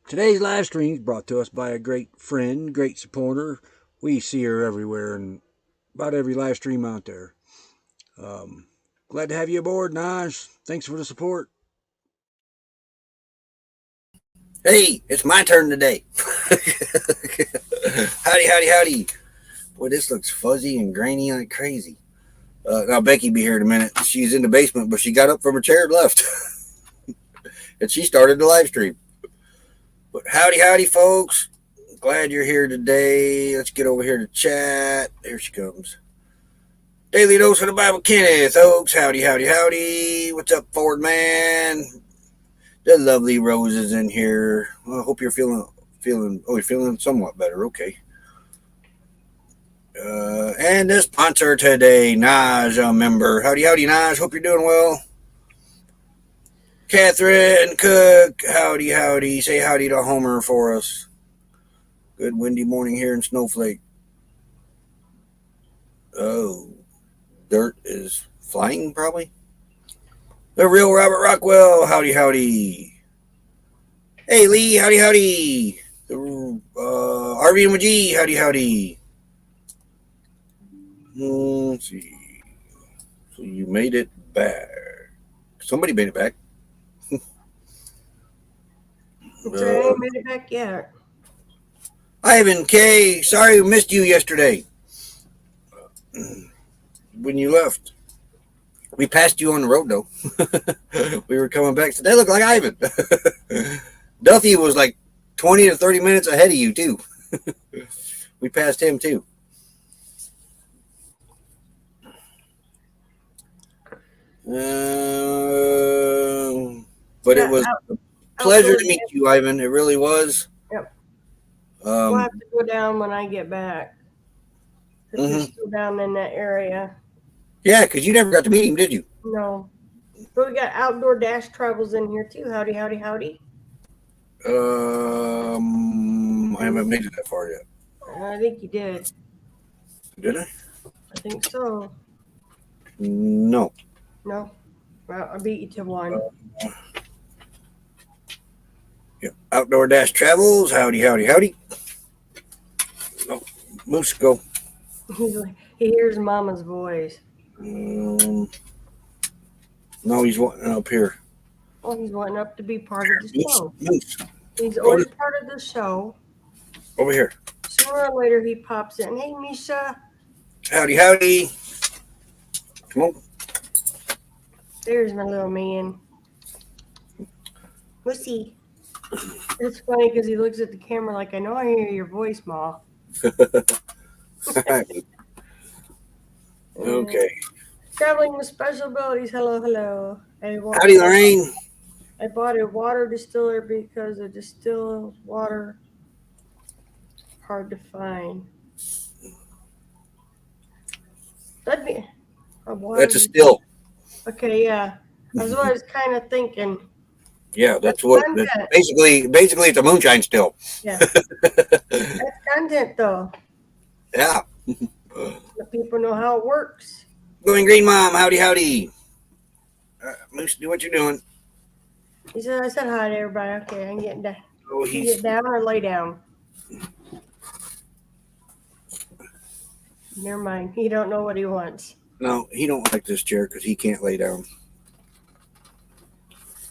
Today's live stream is brought to us by a great friend, great supporter. We see her everywhere and about every live stream out there. Um, Glad to have you aboard, Naj. Thanks for the support. Hey, it's my turn today. Howdy, howdy, howdy. Boy, this looks fuzzy and grainy like crazy. Now, Becky be here in a minute. She's in the basement, but she got up from her chair and left. And she started the live stream. But howdy, howdy, folks. Glad you're here today. Let's get over here to chat. There she comes. Daily Dose of the Bible, Kenneth. Folks, howdy, howdy, howdy. What's up, Ford man? The lovely Roses in here. Well, I hope you're feeling. Oh, you're feeling somewhat better. Okay. And the sponsor today, Naj, a member. Howdy, howdy, Naj. Hope you're doing well. Catherine Cook, howdy, howdy. Say howdy to Homer for us. Good windy morning here in Snowflake. Oh, dirt is flying, probably. The real Robert Rockwell, howdy, howdy. Hey, Lee, howdy, howdy. The RV and McGee, howdy, howdy. Let's see. So you made it back. Somebody made it back. I ain't made it back yet. Ivan K, sorry we missed you yesterday. When you left. We passed you on the road, though. We were coming back. So they look like Ivan. Duffy was like 20 to 30 minutes ahead of you, too. We passed him, too. But it was a pleasure to meet you, Ivan. It really was. Yep. We'll have to go down when I get back. If you're still down in that area. Yeah, because you never got to meet him, did you? No. But we got Outdoor Dash Travels in here, too. Howdy, howdy, howdy. I haven't made it that far yet. I think you did. Did I? I think so. No. No? Well, I beat you to one. Yeah. Outdoor Dash Travels. Howdy, howdy, howdy. Oh, Moose, go. He hears Mama's voice. No, he's wanting up here. Oh, he's wanting up to be part of the show. Moose. He's already part of the show. Over here. Sooner or later, he pops in. Hey, Misha. Howdy, howdy. Come on. There's my little man. Wussy. It's funny because he looks at the camera like, I know I hear your voice, Ma. Okay. Traveling with special abilities. Hello, hello. Howdy, Lorraine. I bought a water distiller because a distilled water hard to find. That'd be a water. That's a still. Okay, yeah. That's what I was kind of thinking. Yeah, that's what. Basically, it's a moonshine still. Yeah. That's content, though. Yeah. The people know how it works. Going green, Mom. Howdy, howdy. Moose, do what you're doing. He said, I said hi to everybody. Okay, I'm getting down. Oh, Get down or lay down. Never mind. He don't know what he wants. No, he don't like this chair because he can't lay down.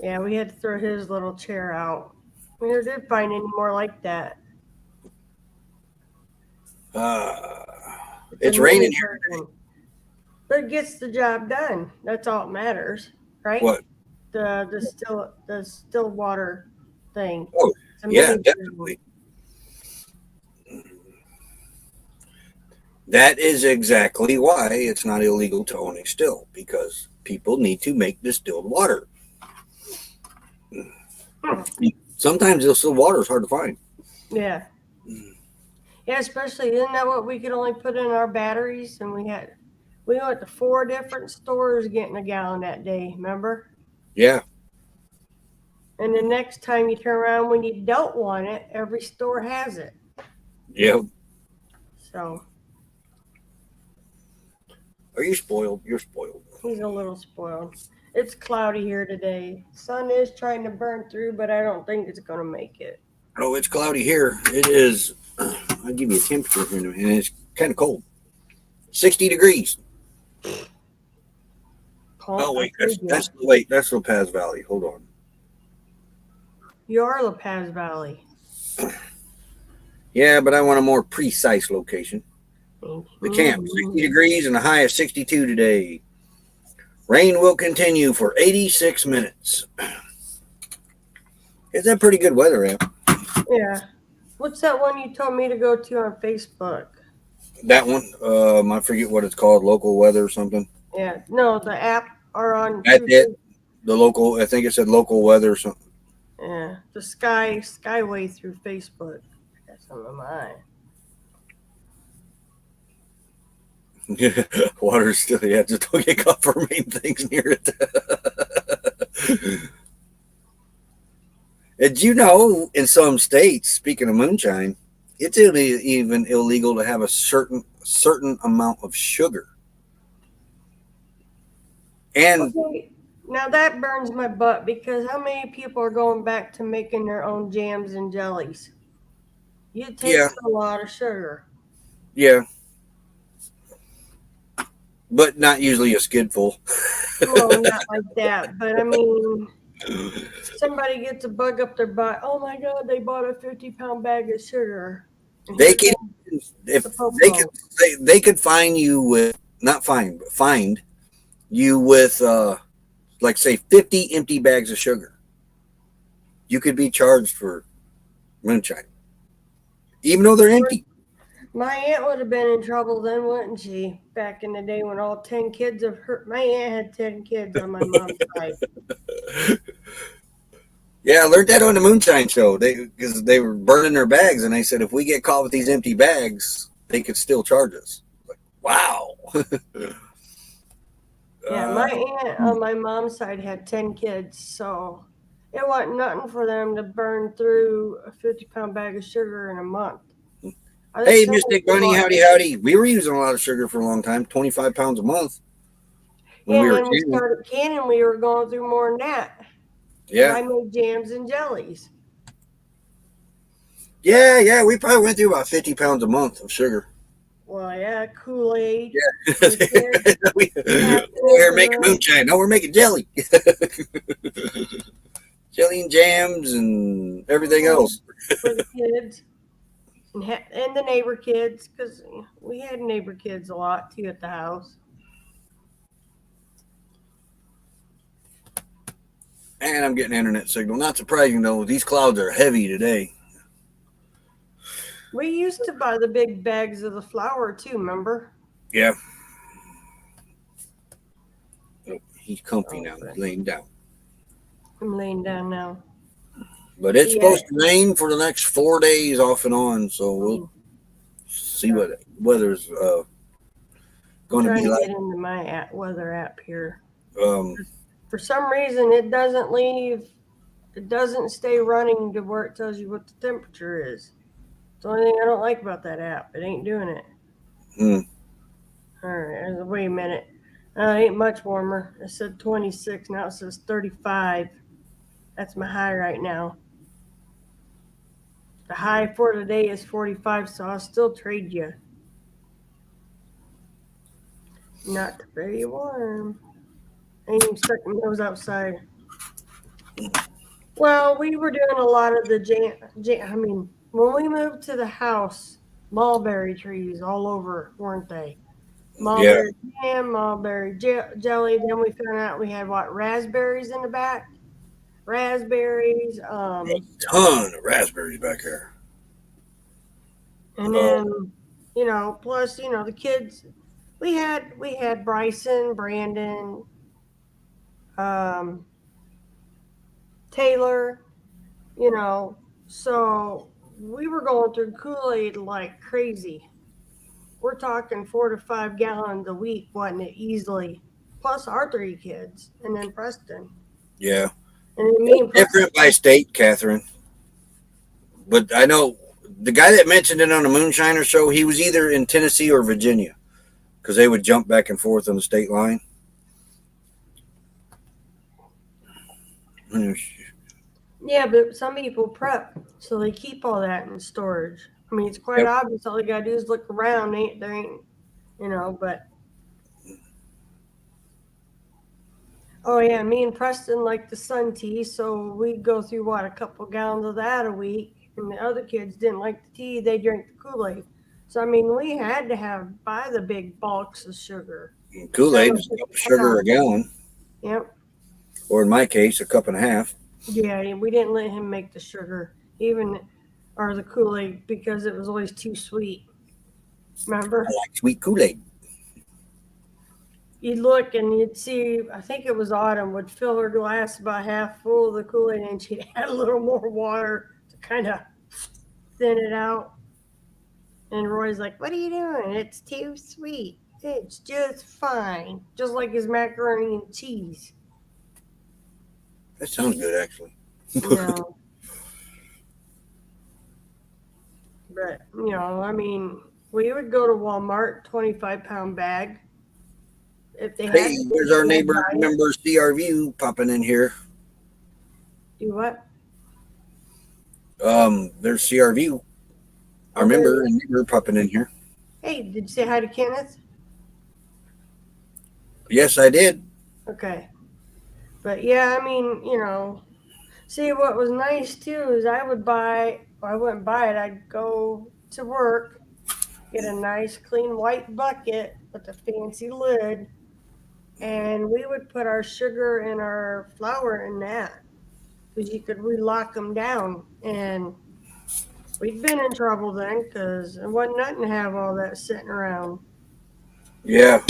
Yeah, we had to throw his little chair out. We never did find any more like that. It's raining here. But it gets the job done. That's all that matters, right? What? The still water thing. Oh, yeah, definitely. That is exactly why it's not illegal to own a still, because people need to make distilled water. Sometimes distilled water is hard to find. Yeah. Yeah, especially, isn't that what we could only put in our batteries? And we went to 4 different stores getting a gallon that day, remember? Yeah. And the next time you turn around when you don't want it, every store has it. Yeah. So. Are you spoiled? You're spoiled. He's a little spoiled. It's cloudy here today. Sun is trying to burn through, but I don't think it's going to make it. Oh, it's cloudy here. It is. I'll give you a temperature here in a minute, and it's kind of cold. 60 degrees. Oh I wait, told ya. that's La Paz Valley. Hold on. You are La Paz Valley. Yeah, but I want a more precise location. The camp, 60 Mm-hmm. degrees and a high of 62 today. Rain will continue for 86 minutes. Is that pretty good weather app? Yeah. What's that one you told me to go to on Facebook? That one, I forget what it's called, local weather or something. Yeah. No, the app are on That's it. The local, I think it said local weather or something. Yeah. The Skyway through Facebook. I got some of mine. Water's still, yeah, just don't get caught for main things near it. Did you know in some states, speaking of moonshine, it's even illegal to have a certain amount of sugar. And Okay. Now that burns my butt because how many people are going back to making their own jams and jellies? It yeah, takes a lot of sugar. yeah, but not usually a skidful. No, not like that. But I mean, somebody gets a bug up their butt. Oh my God, they bought a 50-pound bag of sugar. And They here could, comes if the they could, popo. they could fine you with not fine, but find you with like say 50 empty bags of sugar. You could be charged for moonshine, even though they're empty. My aunt would have been in trouble then, wouldn't she? Back in the day when all 10 kids of her, my aunt had 10 kids on my mom's side. Yeah, I learned that on the moonshine show. Because they were burning their bags, and they said if we get caught with these empty bags, they could still charge us. Like, wow. Yeah, my aunt on my mom's side had 10 kids, so it wasn't nothing for them to burn through a 50-pound bag of sugar in a month. I think Hey, some of Mystic them Bunny, bought, howdy, howdy. We were using a lot of sugar for a long time, 25 pounds a month when we and were then we kids. started canning, we were going through more than that because Yeah. I made jams and jellies. Yeah. We probably went through about 50 pounds a month of sugar. Well, yeah, Kool-Aid Yeah. for the kids, We're capsules making moonshine. No, we're making jelly. Jelly and jams and everything else. for the kids. And the neighbor kids, because we had neighbor kids a lot too at the house. And I'm getting internet signal. Not surprising though. These clouds are heavy today. We used to buy the big bags of the flour too, remember? Yeah. Oh, he's comfy Oh, now. but He's laying down. I'm laying down now. But it's Yeah. supposed to rain for the next 4 days off and on. So we'll see what weather's I'm going to trying be to like. get into my weather app here. Um, For some reason, it doesn't leave. It doesn't stay running to where it tells you what the temperature is. It's the only thing I don't like about that app. It ain't doing it. hmm. All right, wait a minute. It ain't much warmer. It said 26. Now it says 35. That's my high right now. The high for today is 45, so I'll still trade you. Not very warm. I ain't even stuck my nose outside. Well, we were doing a lot of the I mean, when we moved to the house, mulberry trees all over, weren't they? Yeah. Mulberry jam, mulberry jelly. Then we found out we had what, raspberries in the back? Raspberries. A ton of raspberries back there. And Uh, then, plus, the kids. We had Bryson, Brandon, um, Taylor, so we were going through Kool-Aid like crazy. We're talking 4 to 5 gallons a week, wasn't it? Easily. Plus our 3 kids, and then Preston. yeah. And then me and Preston. Different by state, Catherine. But I know the guy that mentioned it on the Moonshiner show, he was either in Tennessee or Virginia because they would jump back and forth on the state line. Yeah, but some people prep, so they keep all that in storage. I mean, it's quite Yep. obvious. All you gotta do is look around. There ain't, but oh yeah, me and Preston like the sun tea, so we'd go through what a couple gallons of that a week. And the other kids didn't like the tea; they drank the Kool-Aid. So I mean, we had to buy the big bulks of sugar, Kool-Aid is a cup of 750 sugar a pounds. gallon, Yep. or in my case, a cup and a half. Yeah, and we didn't let him make the sugar, even or the Kool-Aid, because it was always too sweet. I Remember? like sweet Kool-Aid. You'd look and you'd see, I think it was Autumn, would fill her glass about half full of the Kool-Aid and she'd add a little more water to kind of thin it out. And Roy's like, "What are you doing? It's too sweet. It's just fine." Just like his macaroni and cheese. That sounds good, actually. No. But, I mean, we would go to Walmart, 25-pound bag. If they had Hey, there's our we'd neighbor buy it. member CRV popping in here. Do what? There's CRV, our Oh, there member he and is. neighbor popping in here. Hey, did you say hi to Kenneth? Yes, I did. Okay. But yeah, I mean, see, what was nice too is I wouldn't buy it, I'd go to work, get a nice clean white bucket with a fancy lid, and we would put our sugar and our flour in that because you could relock them down. And we'd been in trouble then because it wasn't nothing to have all that sitting around Yeah.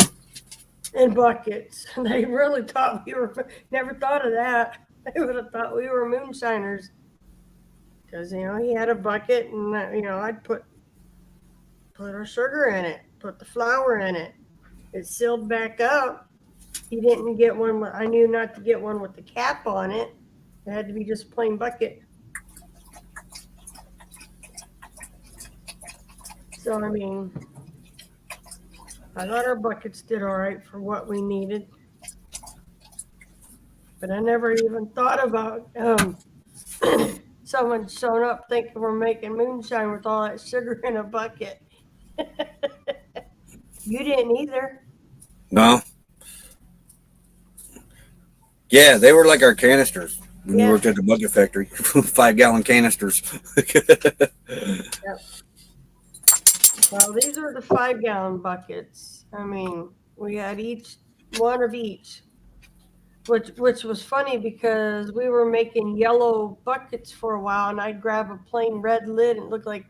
in buckets. They really thought never thought of that. They would have thought we were moonshiners. Because he had a bucket, and I'd put our sugar in it, put the flour in it. It sealed back up. He didn't get one. I knew not to get one with the cap on it. It had to be just plain bucket. So I mean, I thought our buckets did all right for what we needed, but I never even thought about someone showing up thinking we're making moonshine with all that sugar in a bucket. You didn't either. No. Yeah, they were like our canisters when you Yeah. worked at the bucket factory. 5-gallon canisters. Yep. Well, these are the 5-gallon buckets. I mean, we had each one of each, which was funny because we were making yellow buckets for a while, and I'd grab a plain red lid and it looked like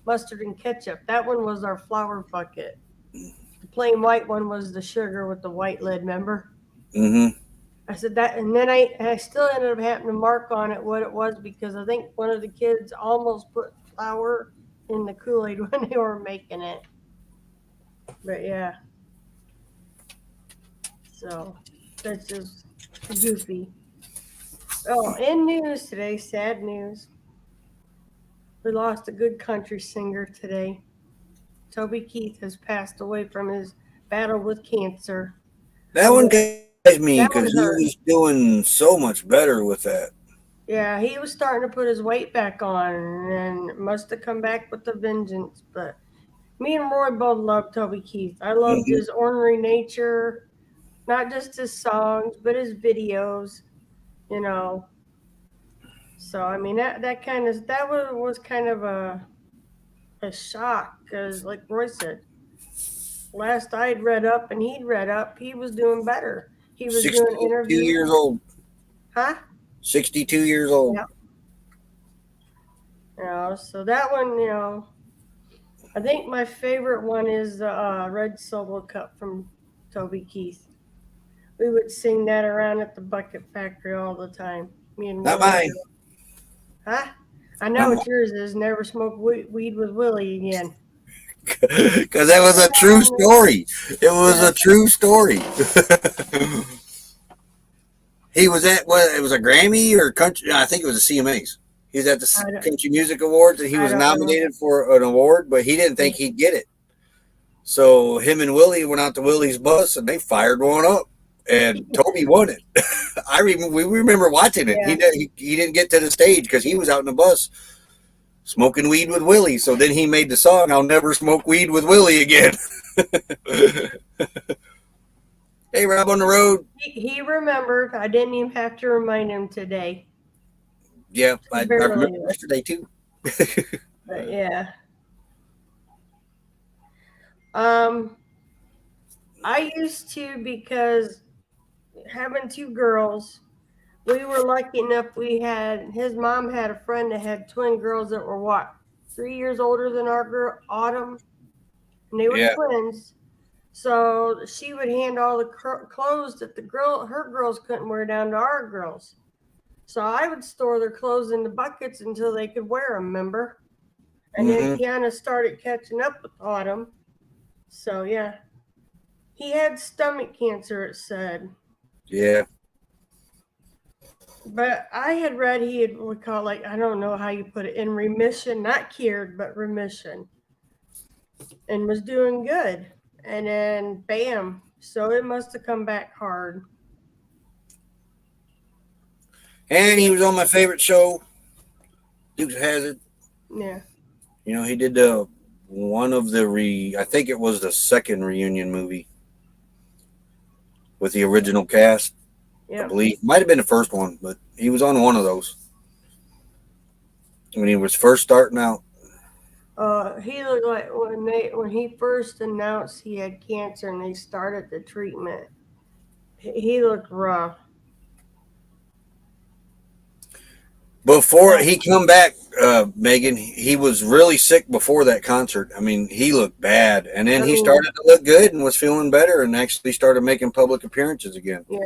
mustard and ketchup. That one was our flour bucket. The plain white one was the sugar with the white lid. Remember? Mm-hmm. I said that, and then I still ended up having to mark on it what it was because I think one of the kids almost put flour in the Kool-Aid when they were making it. But yeah, so that's just goofy. Oh, in news today, sad news. We lost a good country singer today. Toby Keith has passed away from his battle with cancer. That one Yeah, guy's me that because one he hurt. was doing so much better with that. Yeah, he was starting to put his weight back on and must have come back with a vengeance. But me and Roy both loved Toby Keith. I loved Mm-hmm. his ornery nature, not just his songs, but his videos, you know. So I mean that was kind of a shock because, like Roy said, last I'd read up and he'd read up, he was doing better. He was doing 62 years interviews, old. huh? 62 years old. Yeah. So that one, I think my favorite one is the Red Solo Cup from Toby Keith. We would sing that around at the bucket factory all the time. Me and Not Willie. mine. Huh? I Not know what yours is. Never smoke weed with Willie again. Because that was a true story. It was Yeah, a true story. He was at what? It was a Grammy or country. I think it was a CMAs. He was at the I don't, Country Music Awards and he I was don't know. nominated for an award, but he didn't think he'd get it. So him and Willie went out to Willie's bus and they fired one up. and Toby won it. We remember watching it. Yeah. He didn't get to the stage because he was out in the bus smoking weed with Willie. So then he made the song, "I'll Never Smoke Weed with Willie Again." Hey, Rob on the road. He remembered. I didn't even have to remind him today. Yeah, I remember Barely. yesterday too. But yeah. Um, I used to because having two girls, we were lucky enough. His mom had a friend that had twin girls that were what 3 years older than our girl Autumn, and they were Yeah. twins. So she would hand all the clothes that her girls couldn't wear down to our girls. So I would store their clothes in the buckets until they could wear them. Remember? And then Mm-hmm. Kiana started catching up with Autumn. So yeah, he had stomach cancer. It said. Yeah. But I had read he had what we call like I don't know how you put it in remission, not cured, but remission, and was doing good. And then bam, so it must have come back hard. And he was on my favorite show, Dukes of Hazzard. Yeah, You know, he did the one of the I think it was the second reunion movie with the original cast. I yeah. believe might have been the first one, but he was on one of those when he was first starting out. He looked like when he first announced he had cancer and they started the treatment. He looked rough. Before he come back, Megan, he was really sick before that concert. I mean, he looked bad, and then I he mean, started to look good and was feeling better, and actually started making public appearances again. yeah,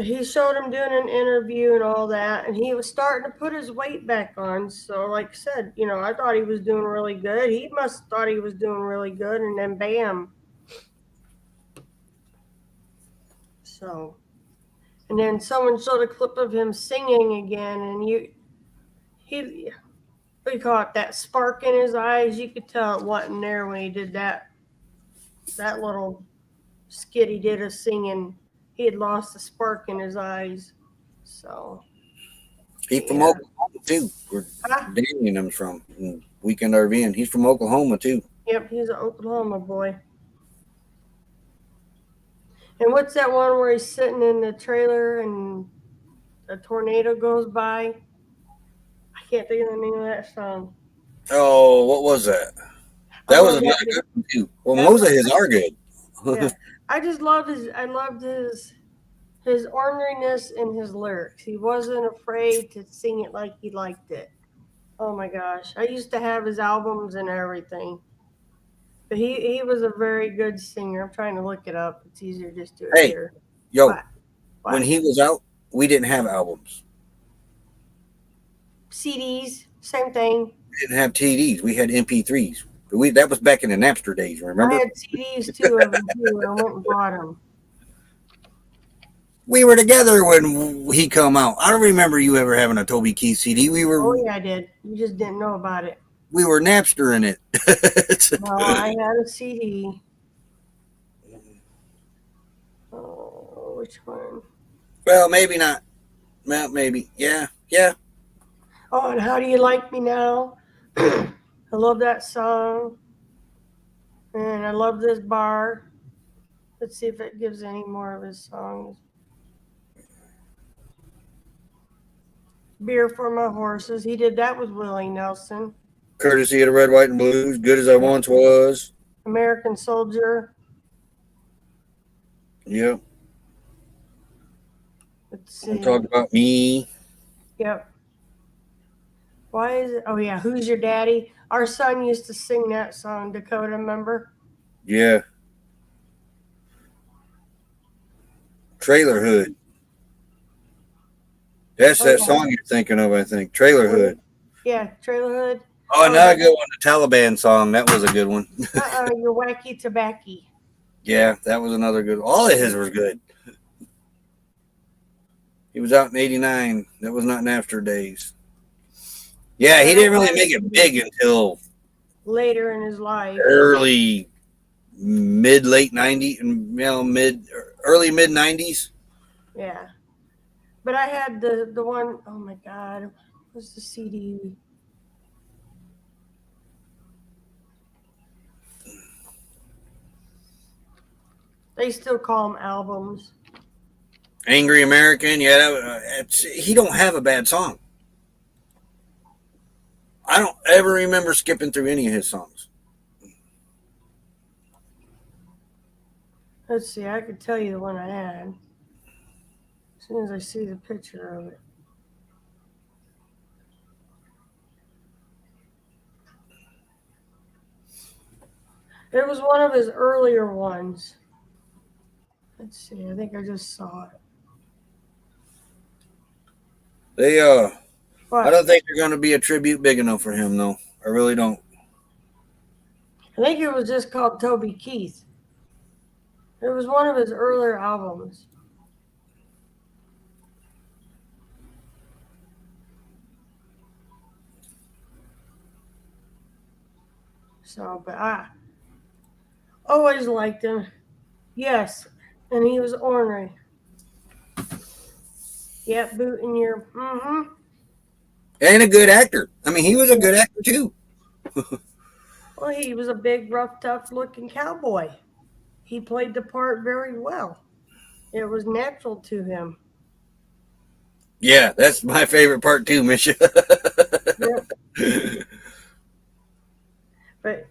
he showed him doing an interview and all that, and he was starting to put his weight back on. So, like I said, I thought he was doing really good. He must have thought he was doing really good, and then bam. So, and then someone showed a clip of him singing again, and he, what do you call it? That spark in his eyes. You could tell it wasn't there when he did that little skit he did of singing. He had lost the spark in his eyes. So, He's from yeah. Oklahoma too, where Ah, Danny and them's from, and Weekend RVing. He's from Oklahoma too. yep, he's an Oklahoma boy. And what's that one where he's sitting in the trailer and a tornado goes by? I can't think of the name of that song. Oh, what was that? That was Oh, another good one too. Well, that most of his are good. yeah. I just loved I loved his orneriness in his lyrics. He wasn't afraid to sing it like he liked it. Oh my gosh. I used to have his albums and everything. But he was a very good singer. I'm trying to look it up. It's easier just to do it Hey, here. yo, What? when What? he was out, we didn't have albums. CDs, same thing. We didn't have TDs. We had MP3s. But that was back in the Napster days. I Remember? had CDs too of him too. I went and bought them. We were together when he come out. I don't remember you ever having a Toby Keith CD. We Oh were yeah, I did. You just didn't know about it. Napstering it. No, I had a CD. Oh, which one? Well, maybe not. Well, maybe. Yeah. Yeah. Oh, and How Do You Like Me Now? I love that song. And I love this bar. Let's see if it gives any more of his songs. Beer for My Horses. He did that with Willie Nelson. Courtesy of the Red, White, and Blues. Good as I Yeah. once was. American Soldier. Yep. Let's I'm see. talking about me. Yep. Why is it? Oh, yeah. Who's Your Daddy? Our son used to sing that song, Dakota, remember? Yeah. Trailer Hood. That's Oh, that yeah. song you're thinking of, I think. Trailer Hood. Yeah, Trailer Hood. Oh, another good one. The Taliban song. That was a good one. Your Wacky Tobacco. Yeah, that was another good one. All of his were good. He was out in '89. That was not Napster days. Yeah, he didn't really make it big until Later in his life. early late 90s, early mid 90s. Yeah. But I had the one, oh my God, what was the CD? They still call them albums. Angry American. Yeah, he don't have a bad song. I don't ever remember skipping through any of his songs. Let's see, I could tell you the one I had as soon as I see the picture of it. It was one of his earlier ones. Let's see, I think I just saw it. I don't think they're going to be a tribute big enough for him, though. I really don't. I think it was just called Toby Keith. It was one of his earlier albums. So, but I always liked him. Yes, and he was ornery. Yep, boot in your. Mm-hmm. And a good actor. I mean, he was a good actor, too. Well, he was a big, rough, tough-looking cowboy. He played the part very well. It was natural to him. Yeah, that's my favorite part, too, Misha. Yep. But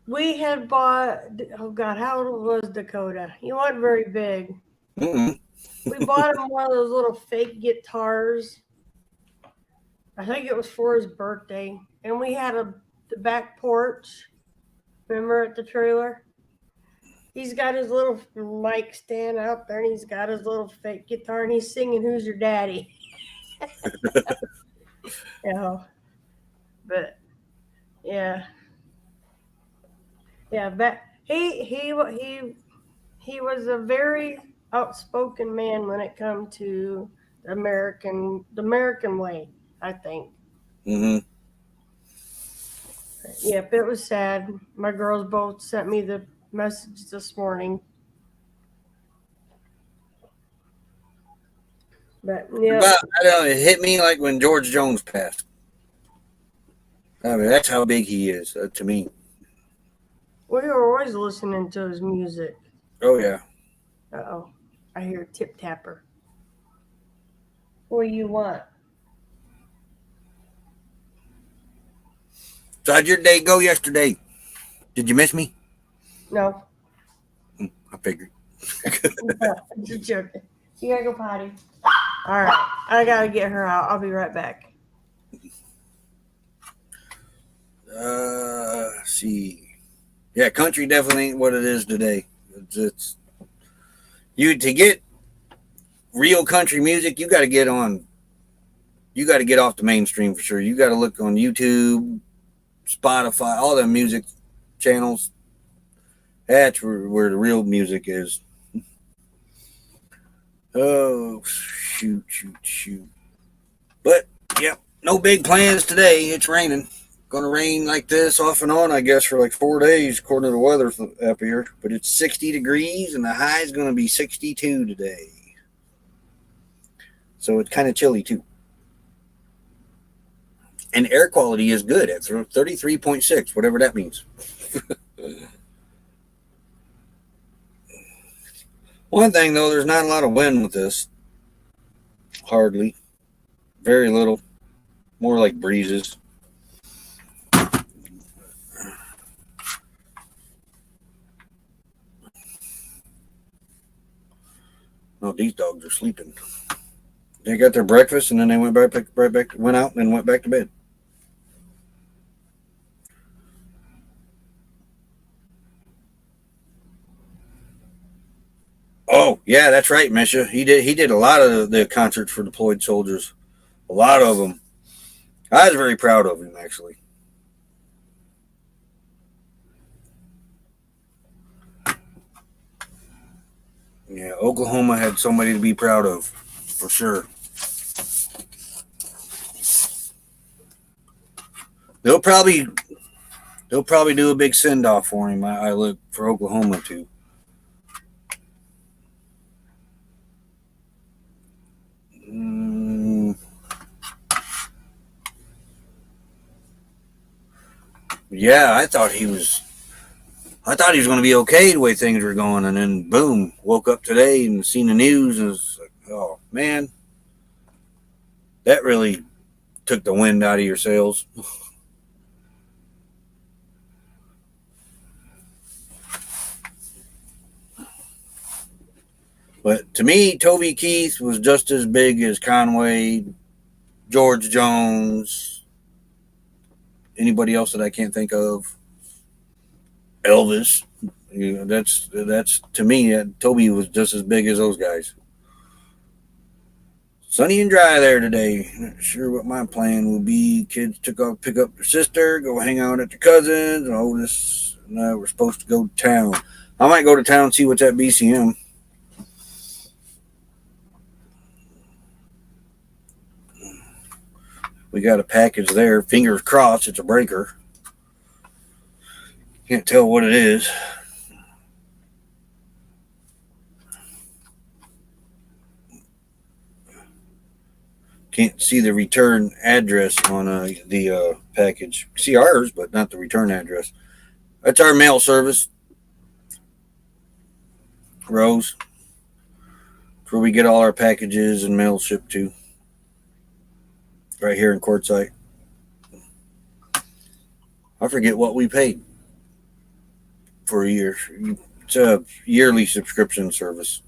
we had bought, oh God, how old was Dakota? He wasn't very big. Mm-mm. We bought him one of those little fake guitars. I think it was for his birthday. And we had the back porch. Remember at the trailer? He's got his little mic stand out there and he's got his little fake guitar and he's singing Who's Your Daddy? But yeah. Yeah, but he was a very outspoken man when it come to the American way, I think. Mm-hmm. Yep, it was sad. My girls both sent me the message this morning. But yeah, I don't know, it hit me like when George Jones passed. I mean, that's how big he is to me. we were always listening to his music. Oh, yeah. Uh-oh, I hear tip tapper. What do you want? So how'd your day go yesterday? Did you miss me? No. I figured. Just joking. You gotta go potty. All right, I gotta get her out. I'll be right back. See. Yeah, country definitely ain't what it is today. It's you to get real country music. You got to get on. You got to get off the mainstream for sure. You got to look on YouTube, Spotify, all the music channels. That's where the real music is. Oh, shoot. But, yep, no big plans today. It's raining. Going to rain like this off and on, I guess, for like 4 days, according to the weather up here. But it's 60 degrees, and the high is going to be 62 today. So it's kind of chilly, too. And air quality is good at 33.6, whatever that means. One thing, though, there's not a lot of wind with this. Hardly. Very little. More like breezes. Oh, these dogs are sleeping. They got their breakfast and then they went went out and went back to bed. Oh, yeah, that's right, Misha. He did a lot of the concerts for deployed soldiers. A lot of them. I was very proud of him, actually. Yeah, Oklahoma had somebody to be proud of, for sure. They'll probably They'll probably do a big send off for him. I look for Oklahoma too. Yeah, I thought he was going to be okay the way things were going, and then boom, woke up today and seen the news and was like, oh man, that really took the wind out of your sails. But to me, Toby Keith was just as big as Conway, George Jones, anybody else that I can't think of. Elvis. You know, that's to me, Toby was just as big as those guys. Sunny and dry there today. Not sure what my plan will be. Kids took off, pick up their sister, go hang out at their cousins, and Otis and I were supposed to go to town. I might go to town and see what's at BCM. We got a package there. Fingers crossed it's a breaker. Can't tell what it is. Can't see the return address on the package. See ours, but not the return address. That's our mail service. Rose. It's where we get all our packages and mail shipped to. Right here in Quartzsite. I forget what we paid for a year. It's a yearly subscription service.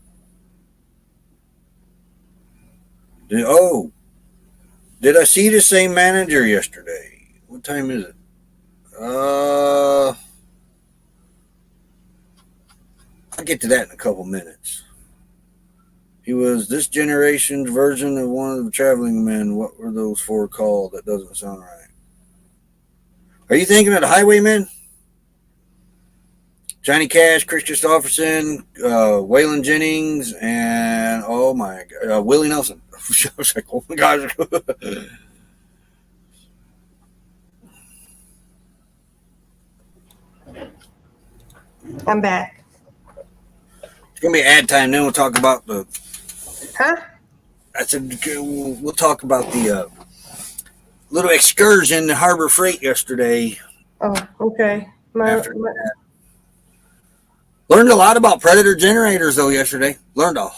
Did I see the same manager yesterday? What time is it? I'll get to that in a couple minutes. He was this generation's version of one of the traveling men. What were those four called? That doesn't sound right. Are you thinking of the Highwaymen? Johnny Cash, Chris Christopherson, Waylon Jennings, and oh my God, Willie Nelson. I was like, oh my gosh. I'm back. It's gonna be ad time. Then we'll talk about the. Huh? I said we'll talk about the little excursion to Harbor Freight yesterday. Oh, okay. Learned a lot about Predator generators though yesterday. Learned a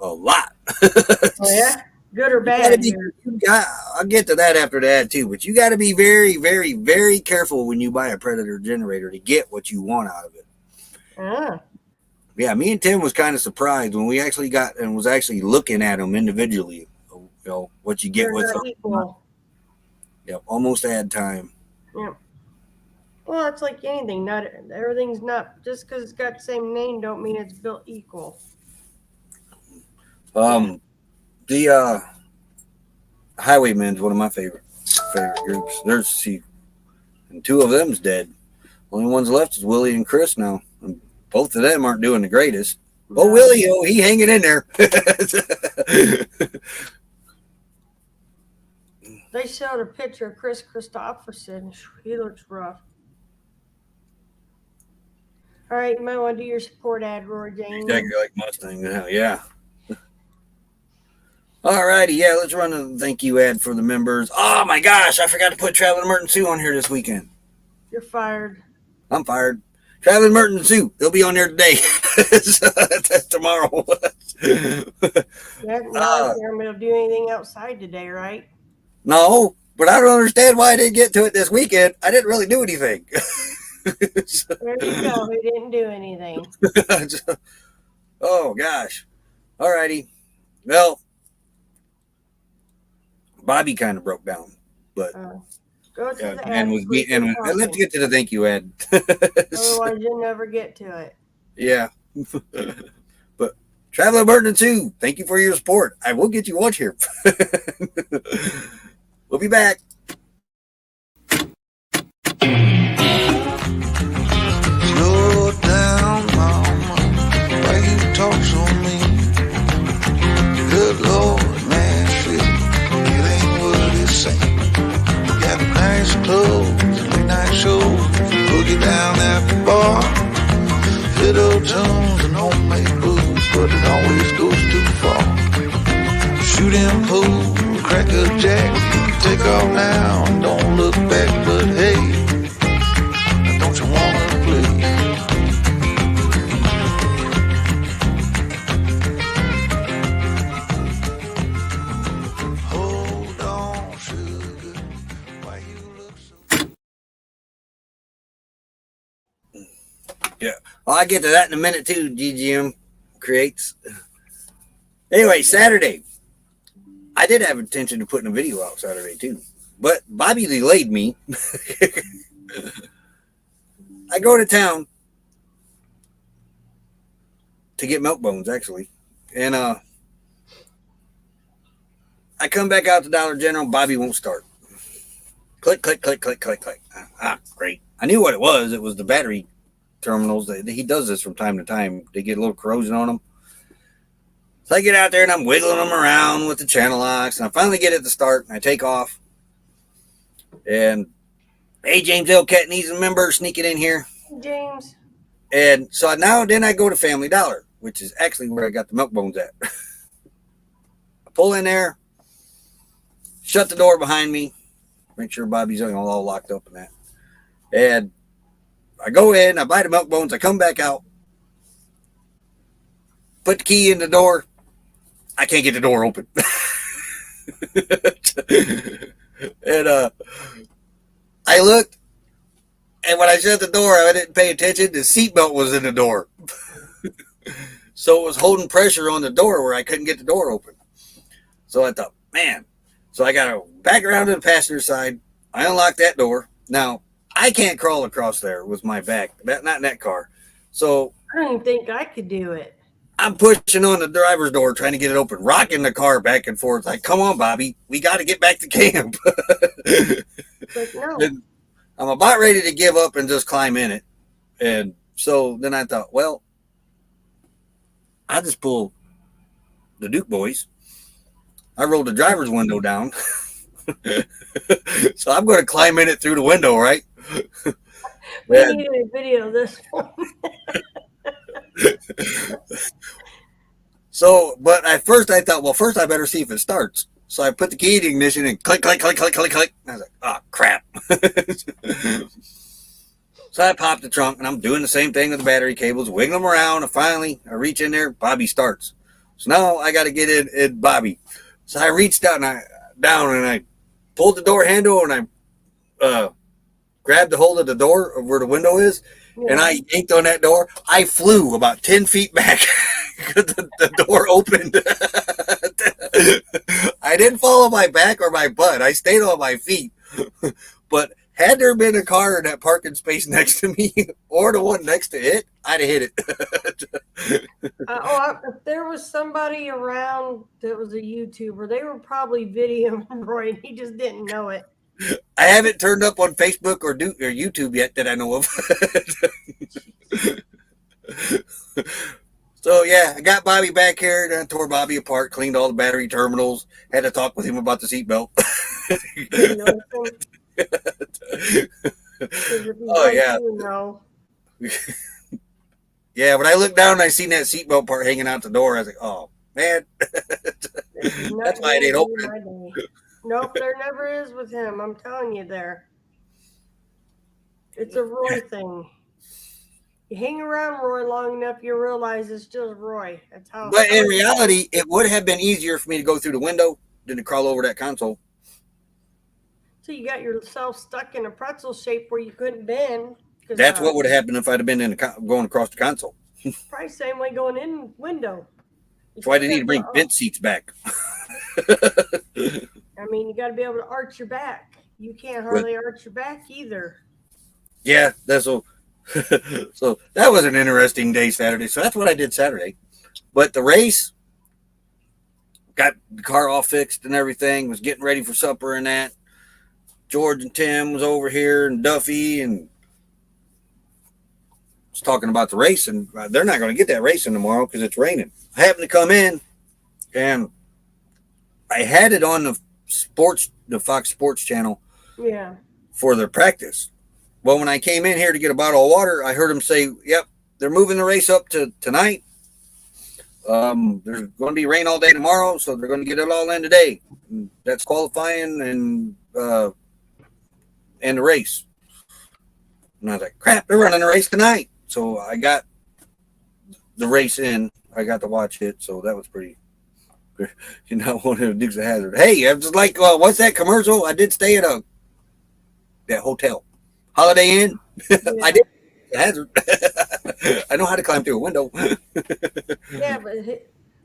lot. Oh yeah, good or bad? I'll get to that after that too. But you got to be very, very, very careful when you buy a Predator generator to get what you want out of it. Ah. Yeah, me and Tim was kind of surprised when we actually got and was actually looking at them individually. You know what you get They're with not them. equal. Yep, almost ad time. Yep. Well, it's like anything. Not everything's not just because it's got the same name. Don't mean it's built equal. The Highwaymen's one of my favorite groups. And two of them's dead. Only ones left is Willie and Chris now. And both of them aren't doing the greatest. Oh, Willie, he hanging in there. They showed a picture of Chris Christopherson. He looks rough. All right, you might want to do your support ad, Rory Jane. Exactly like Mustang. Yeah. All righty, yeah, let's run a thank you ad for the members. Oh my gosh, I forgot to put Traveling Merton Sue on here this weekend. You're fired. I'm fired. Traveling Merton Sue, they'll be on there today. That's tomorrow. Yeah, not going to do anything outside today, right? No, but I don't understand why I didn't get to it this weekend. I didn't really do anything. There you go. We didn't do anything. Oh gosh. All righty. Well, Bobby kind of broke down, but go to the ad. And let's get to the thank you ad. Otherwise, you'll never get to it. Yeah. But Traveling Merton Sue, thank you for your support. I will get you lunch here. We'll be back. Slow down, mama. Why you talk so mean? Good Lord, Nashville, it ain't what it seems. Got nice clothes, late night shows. you down at the bar. Fiddle tunes and homemade booze, but it always goes too far. Shooting pool, cracker jack, take off now and don't look back. But hey, don't you wanna play? Hold on, sugar, why you look so... Yeah. Well, I'll get to that in a minute too, GGM creates. Anyway, Saturday. I did have intention of putting a video out Saturday too. But Bobby delayed me. I go to town to get milk bones, actually. And I come back out to Dollar General. Bobby won't start. Click, click, click, click, click, click. Great. I knew what it was. It was the battery terminals. He does this from time to time. They get a little corrosion on them. So I get out there and I'm wiggling them around with the channel locks. And I finally get it to start. And I take off. And, hey, James Elcat needs a member sneaking in here. James. And so then I go to Family Dollar, which is actually where I got the milk bones at. I pull in there, shut the door behind me, make sure Bobby's all locked up and that. And I go in, I buy the milk bones, I come back out, put the key in the door. I can't get the door open. And I looked, and when I shut the door, I didn't pay attention. The seatbelt was in the door. So it was holding pressure on the door where I couldn't get the door open. So I thought, man. So I got to back around to the passenger side. I unlocked that door. Now, I can't crawl across there with my back. Not in that car. So I don't even think I could do it. I'm pushing on the driver's door, trying to get it open, rocking the car back and forth. Like, come on, Bobby. We got to get back to camp. But no. And I'm about ready to give up and just climb in it. And so then I thought, well, I just pull the Duke boys. I rolled the driver's window down. So I'm going to climb in it through the window, right? We need a video of this one. So, but at first I thought, well, first I better see if it starts. So I put the key in the ignition and click, click, click, click, click, click. I was like, oh, crap. So I popped the trunk and I'm doing the same thing with the battery cables, wiggling them around. And finally, I reach in there, Bobby starts. So now I got to get in Bobby. So I reached down and I pulled the door handle and I grabbed the hold of the door of where the window is. Yeah. And I yanked on that door. I flew about 10 feet back. the door opened. I didn't fall on my back or my butt. I stayed on my feet. But had there been a car in that parking space next to me or the one next to it, I'd have hit it. If there was somebody around that was a YouTuber, they were probably videoing Roy and he just didn't know it. I haven't turned up on Facebook or YouTube yet that I know of. So, yeah, I got Bobby back here, and I tore Bobby apart, cleaned all the battery terminals, had to talk with him about the seatbelt. Oh, yeah. Yeah, when I looked down and I seen that seatbelt part hanging out the door, I was like, oh, man. That's why it ain't opening. Nope, there never is with him. I'm telling you there. It's a Roy thing. You hang around Roy long enough, you realize it's just Roy. That's how. But in reality, it would have been easier for me to go through the window than to crawl over that console. So you got yourself stuck in a pretzel shape where you couldn't bend. That's what would have happened if I'd have been going across the console. Probably same way going in window. That's why they need to bring bench seats back. I mean, you got to be able to arch your back. You can't hardly arch your back either. Yeah, that's so. So that was an interesting day Saturday. So that's what I did Saturday. But the race, got the car all fixed and everything, was getting ready for supper and that. George and Tim was over here and Duffy and was talking about the race, and they're not going to get that racing tomorrow because it's raining. I happened to come in and I had it on the Fox Sports channel for their practice. Well, when I came in here to get a bottle of water, I heard him say, "Yep, they're moving the race up to tonight. There's going to be rain all day tomorrow, so they're going to get it all in today. And that's qualifying and the race." And I was like, "Crap, they're running the race tonight." So I got the race in. I got to watch it, so that was pretty. You know, one of the Dukes of Hazzard. Hey, I was like, what's that commercial? I did stay at that hotel, Holiday Inn. Yeah. I did Hazard. I know how to climb through a window. Yeah, but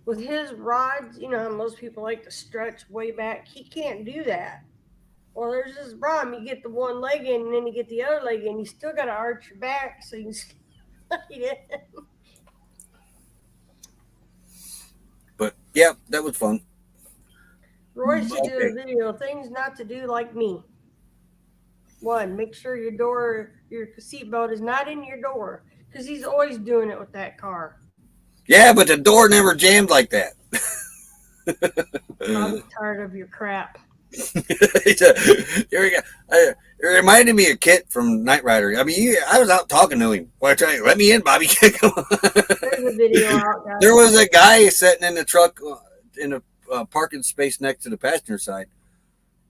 with his rods, you know how most people like to stretch way back. He can't do that. Well, there's this problem. You get the one leg in, and then you get the other leg in. You still got to arch your back so you can slide it. But yeah, that was fun. Roy should do a Okay. video. Things not to do like me. One, make sure your seatbelt is not in your door, because he's always doing it with that car. Yeah, but the door never jammed like that. I'll be tired of your crap. Here we go. It reminded me of Kit from Knight Rider. I mean, I was out talking to him. Well, I tried, let me in, Bobby. Come on. There's a video out, guys. There was a guy sitting in the truck in a parking space next to the passenger side.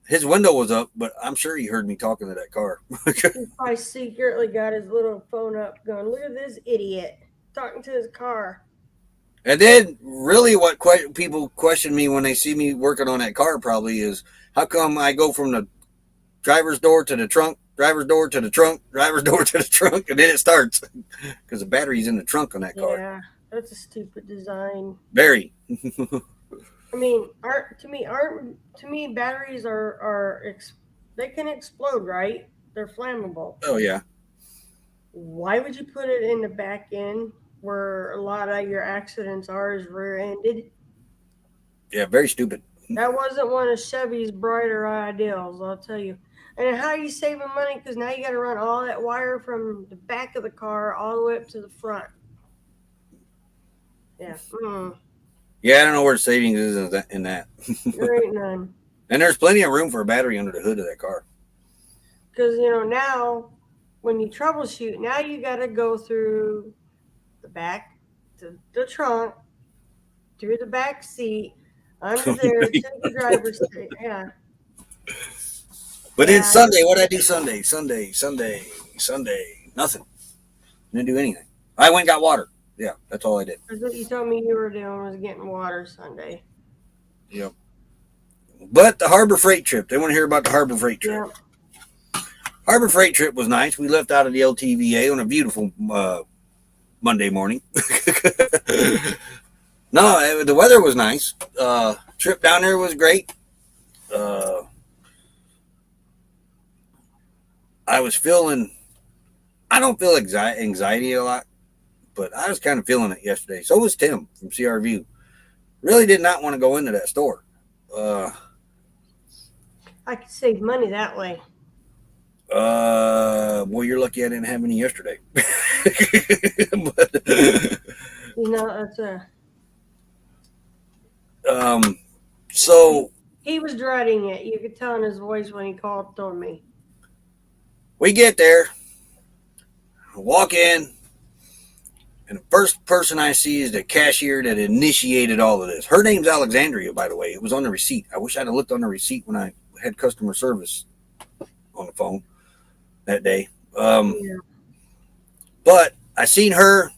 His window was up, but I'm sure he heard me talking to that car. He probably secretly got his little phone up going, look at this idiot talking to his car. And then, really, what people question me when they see me working on that car probably is, how come I go from the driver's door to the trunk, driver's door to the trunk, driver's door to the trunk, and then it starts because the battery's in the trunk on that car. Yeah, that's a stupid design. Very. I mean, to me batteries they can explode, right? They're flammable. Oh yeah. Why would you put it in the back end where a lot of your accidents are is rear-ended? Yeah, very stupid. That wasn't one of Chevy's brighter ideals, I'll tell you. And how are you saving money? Because now you got to run all that wire from the back of the car all the way up to the front. Yeah. Yeah, I don't know where the savings is in that. There ain't none. And there's plenty of room for a battery under the hood of that car. Because, now when you troubleshoot, now you got to go through the back to the trunk, through the back seat, under there to the driver's seat. Yeah. But then Sunday, what did I do Sunday? Sunday, nothing. Didn't do anything. I went and got water. Yeah, that's all I did. That's what you told me you were doing, was getting water Sunday. Yep. But the Harbor Freight trip. They want to hear about the Harbor Freight trip. Yeah. Harbor Freight trip was nice. We left out of the LTVA on a beautiful Monday morning. No, the weather was nice. Trip down there was great. I don't feel anxiety a lot, but I was kind of feeling it yesterday. So was Tim from CRView. Really did not want to go into that store. I could save money that way. Boy, you're lucky I didn't have any yesterday. But, That's so he was dreading it. You could tell in his voice when he called on me. we get there, walk in, and the first person I see is the cashier that initiated all of this. Her name's Alexandria, by the way. It was on the receipt. I wish I'd have looked on the receipt when I had customer service on the phone that day. But I seen her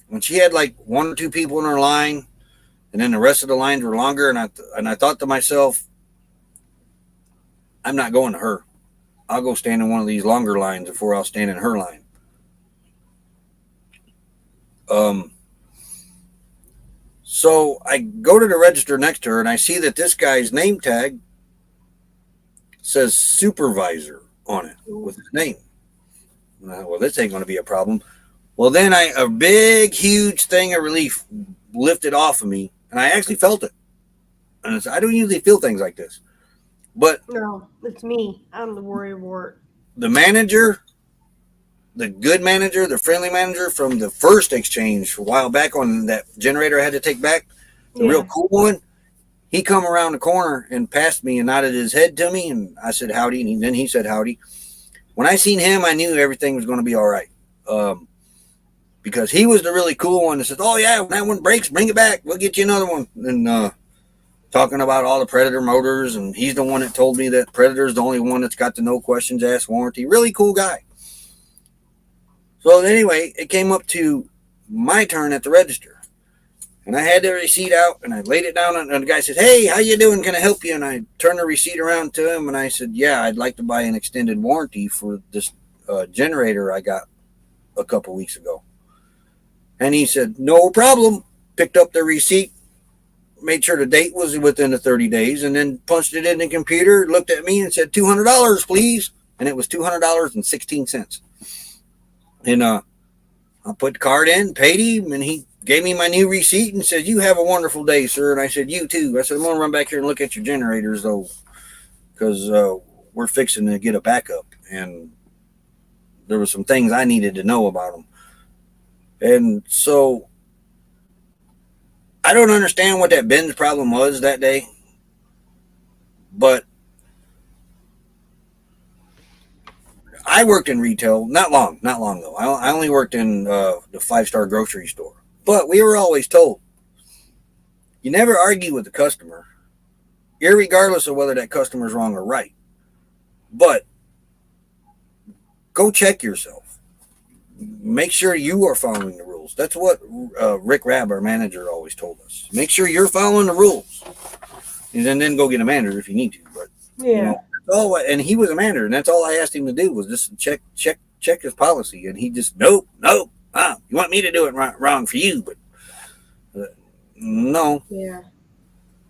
when she had like one or two people in her line, and then the rest of the lines were longer. And I thought to myself, I'm not going to her. I'll go stand in one of these longer lines before I'll stand in her line. So I go to the register next to her, and I see that this guy's name tag says supervisor on it with his name. Well, this ain't going to be a problem. Well, then a big, huge thing of relief lifted off of me, and I actually felt it. And I don't usually feel things like this. But no, it's me. I'm the worrywart. The manager, the good manager, the friendly manager from the first exchange a while back on that generator I had to take back, the real cool one, he come around the corner and passed me and nodded his head to me, and I said howdy, and then he said howdy. when I seen him, I knew everything was going to be all right. Because he was the really cool one that said, "Oh yeah, when that one breaks, bring it back. We'll get you another one." And talking about all the Predator motors, and he's the one that told me that Predator's the only one that's got the no questions asked warranty. Really cool guy. So anyway, it came up to my turn at the register, and I had the receipt out, and I laid it down, and the guy said, "Hey, how you doing? Can I help you?" And I turned the receipt around to him, and I said, "Yeah, I'd like to buy an extended warranty for this generator I got a couple weeks ago." And he said, "No problem." Picked up the receipt, made sure the date was within the 30 days, and then punched it in the computer, looked at me and said, $200, please. And it was $200.16. And I put the card in, paid him, and he gave me my new receipt and said, "You have a wonderful day, sir." And I said, "You too." I said, "I'm going to run back here and look at your generators, though, because we're fixing to get a backup. And there were some things I needed to know about them." And so I don't understand what that binge problem was that day, but I worked in retail, not long though. I only worked in the 5-star grocery store, but we were always told, you never argue with the customer, irregardless of whether that customer is wrong or right, but go check yourself. Make sure you are following the rules. That's what Rick Rabb, our manager, always told us. Make sure you're following the rules, and then go get a manager if you need to. But Yeah. and he was a manager, and that's all I asked him to do was just check his policy, and he just nope. You want me to do it wrong for you, but no. Yeah.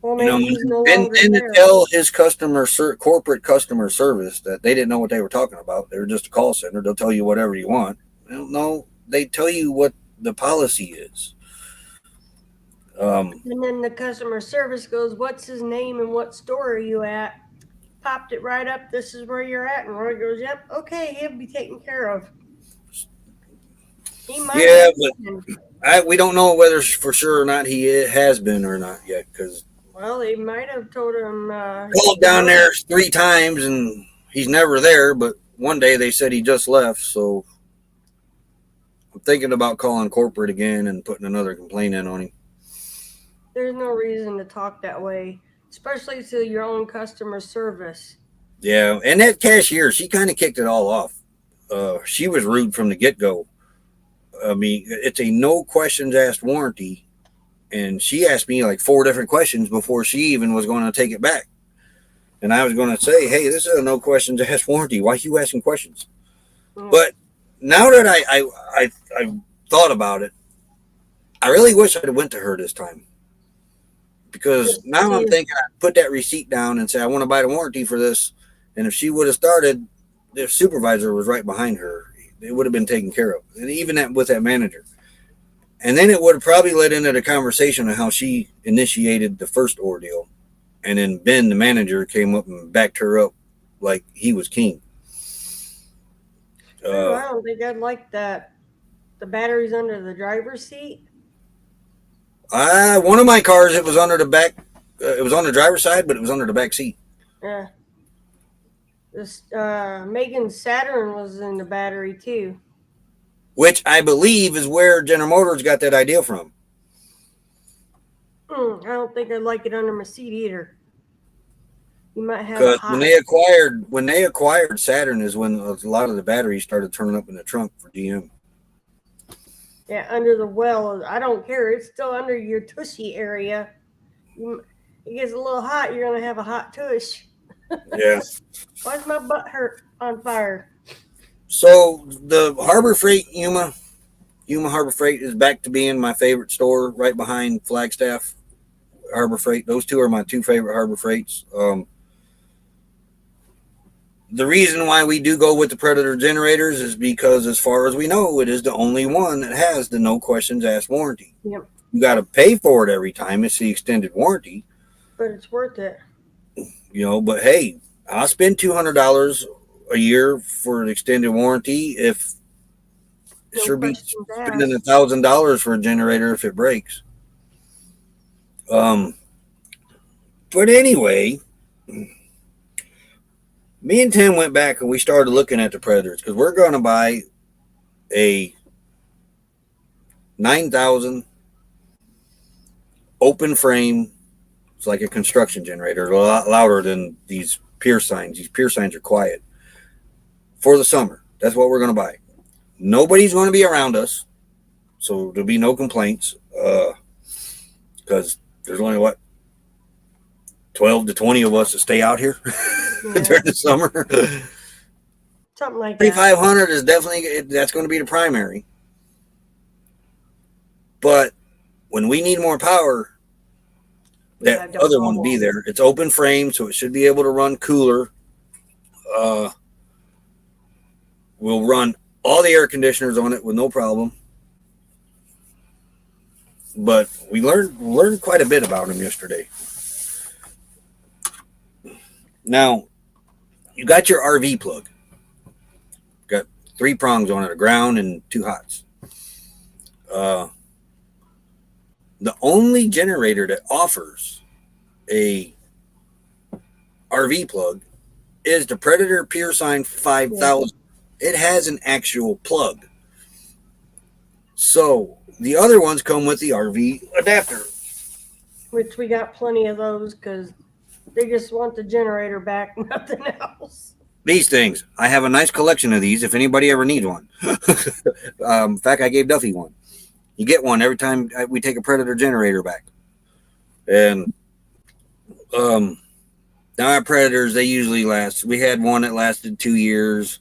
Well, maybe he's no and longer to there. tell his corporate customer service that they didn't know what they were talking about. They were just a call center. They'll tell you whatever you want. Well, no, they tell you what the policy is. And then the customer service goes, "What's his name and what store are you at?" Popped it right up. "This is where you're at." And Roy goes, "Yep, okay, he'll be taken care of." He might. Yeah, but we don't know whether for sure or not he has been or not yet, because Well, they might have told him. called down there 3 times and he's never there. But one day they said he just left, so I'm thinking about calling corporate again and putting another complaint in on him. There's no reason to talk that way, especially to your own customer service. Yeah, and that cashier, she kind of kicked it all off. She was rude from the get-go. I mean, it's a no questions asked warranty, and she asked me like 4 different questions before she even was going to take it back. And I was going to say, "Hey, this is a no questions asked warranty. Why are you asking questions?" But now that I thought about it, I really wish I'd have went to her this time. Because now I'm thinking I put that receipt down and say, "I want to buy the warranty for this." And if she would have started, the supervisor was right behind her. It would have been taken care of. And even with that manager. And then it would have probably led into the conversation of how she initiated the first ordeal. And then Ben, the manager, came up and backed her up like he was king. I don't think I'd like that. The batteries under the driver's seat. One of my cars, it was under the back. It was on the driver's side, but it was under the back seat. Yeah. This Megan's Saturn was in the battery too. Which I believe is where General Motors got that idea from. I don't think I'd like it under my seat either. You might have Because when they acquired Saturn is when a lot of the batteries started turning up in the trunk for GM. Yeah, under the well. I don't care. It's still under your tushy area. It gets a little hot, you're going to have a hot tush. Yeah. Why's my butt hurt on fire? So the Harbor Freight Yuma Harbor Freight is back to being my favorite store, right behind Flagstaff Harbor Freight. Those two are my 2 favorite Harbor Freights. The reason why we do go with the Predator generators is because, as far as we know, it is the only one that has the no questions asked warranty. Yep. You got to pay for it every time. It's the extended warranty. But it's worth it. But hey, I'll spend $200 a year for an extended warranty if it sure beats spending $1,000 for a generator if it breaks. But anyway, Me and Tim went back and we started looking at the Predators because we're going to buy a 9,000 open frame. It's like a construction generator, a lot louder than these pier signs. These pier signs are quiet for the summer. That's what we're going to buy. Nobody's going to be around us, so there'll be no complaints because there's only, 12 to 20 of us that stay out here during the summer. Something like that. 3,500 is definitely, that's going to be the primary. But when we need more power, that other one will be there. It's open frame, so it should be able to run cooler. We'll run all the air conditioners on it with no problem. But we learned quite a bit about them yesterday. Now, you got your RV plug. Got 3 prongs on it, a ground and 2 hots. The only generator that offers a RV plug is the Predator PureSign 5000. It has an actual plug. So the other ones come with the RV adapter. Which we got plenty of those because they just want the generator back, nothing else. These things. I have a nice collection of these if anybody ever needs one. In fact, I gave Duffy one. You get one every time we take a Predator generator back. And now our Predators, they usually last. We had one that lasted 2 years.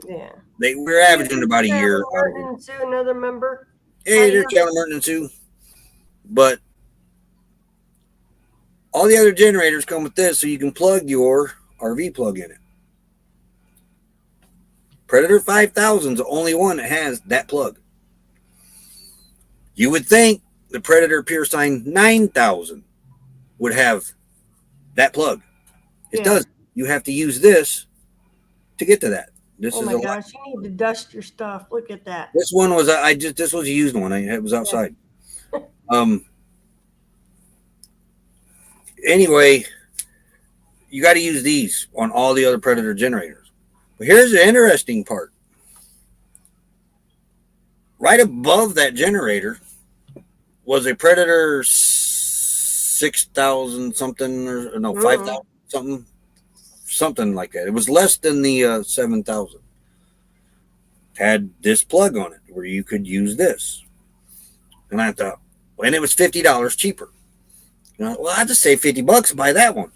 Yeah. We're averaging about a year. Martin and Sue, another member. Hey, there's Calvin Martin and Sue. But all the other generators come with this, so you can plug your RV plug in it. Predator 5000 is the only one that has that plug. You would think the Predator PureSign 9000 would have that plug. It does. You have to use this to get to that. This oh is my gosh, you need to dust your stuff. Look at that. This one was this was a used one. It was outside. Anyway, you got to use these on all the other Predator generators. But here's the interesting part. Right above that generator was a Predator 6,000 something, or no, 5,000 something like that. It was less than the 7,000. Had this plug on it where you could use this. And I thought, and it was $50 cheaper. Well, I just save $50 and buy that one.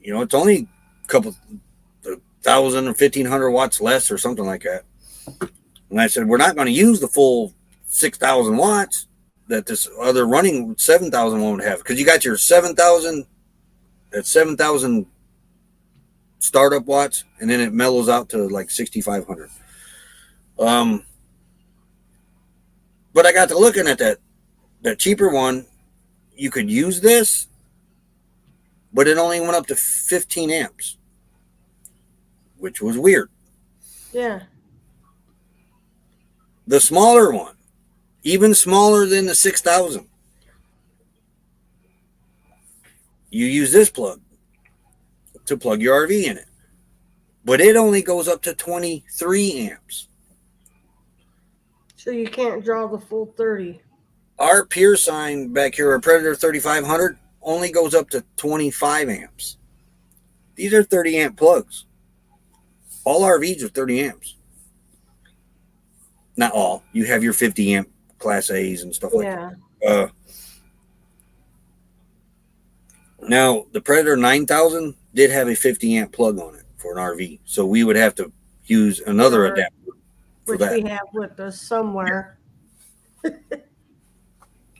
It's only a couple 1,000 or 1,500 watts less or something like that. And I said, we're not going to use the full 6,000 watts that this other running 7,000 won't have, because you got your 7,000 at 7,000 startup watts, and then it mellows out to like 6,500. But I got to looking at that cheaper one. You could use this, but it only went up to 15 amps, which was weird. Yeah. The smaller one, even smaller than the 6,000, you use this plug to plug your RV in it, but it only goes up to 23 amps. So you can't draw the full 30. Our PureSign back here, our Predator 3500, only goes up to 25 amps. These are 30 amp plugs. All RVs are 30 amps. Not all. You have your 50 amp Class A's and stuff like that. Now, the Predator 9000 did have a 50 amp plug on it for an RV. So we would have to use another adapter for which that. We have with us somewhere.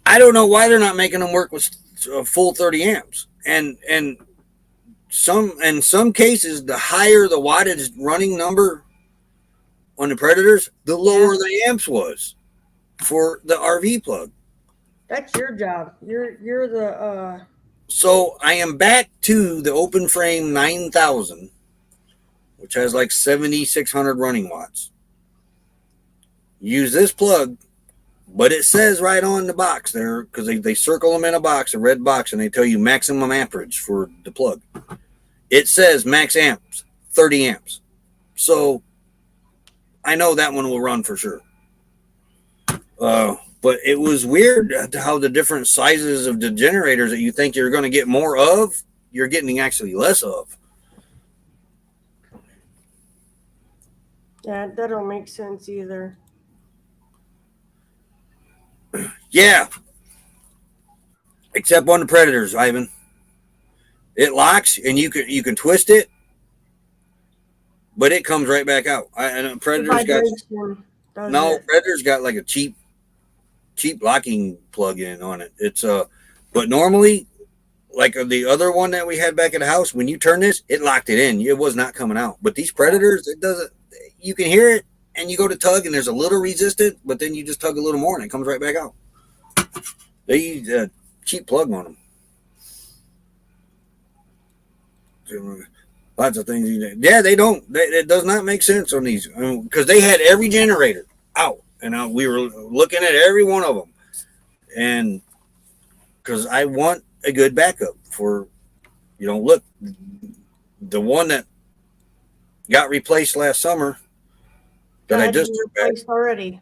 I don't know why they're not making them work with a full 30 amps. And in some cases, the higher the wattage running number on the Predators, the lower the amps was for the RV plug. That's your job. You're the So I am back to the open frame 9000, which has like 7,600 running watts. Use this plug, but it says right on the box there, because they circle them in a box, a red box, and they tell you maximum amperage for the plug. It says max amps, 30 amps. So I know that one will run for sure. But it was weird how the different sizes of the generators that you think you're going to get more of, you're getting actually less of. Yeah, that don't make sense either. Yeah, except on the Predators, Ivan. It locks and you can twist it, but it comes right back out. And The Predators got vibration does no it. Predators got like a cheap locking plug in on it. But normally, like the other one that we had back at the house, when you turn this, it locked it in. It was not coming out. But these Predators, it doesn't. You can hear it, and you go to tug, and there's a little resistant, but then you just tug a little more, and it comes right back out. They use a cheap plug on them. Lots of things. Yeah, they don't. It does not make sense on these because they had every generator out, and we were looking at every one of them, and because I want a good backup for, look, the one that got replaced last summer that I Had to just be took back. replaced already.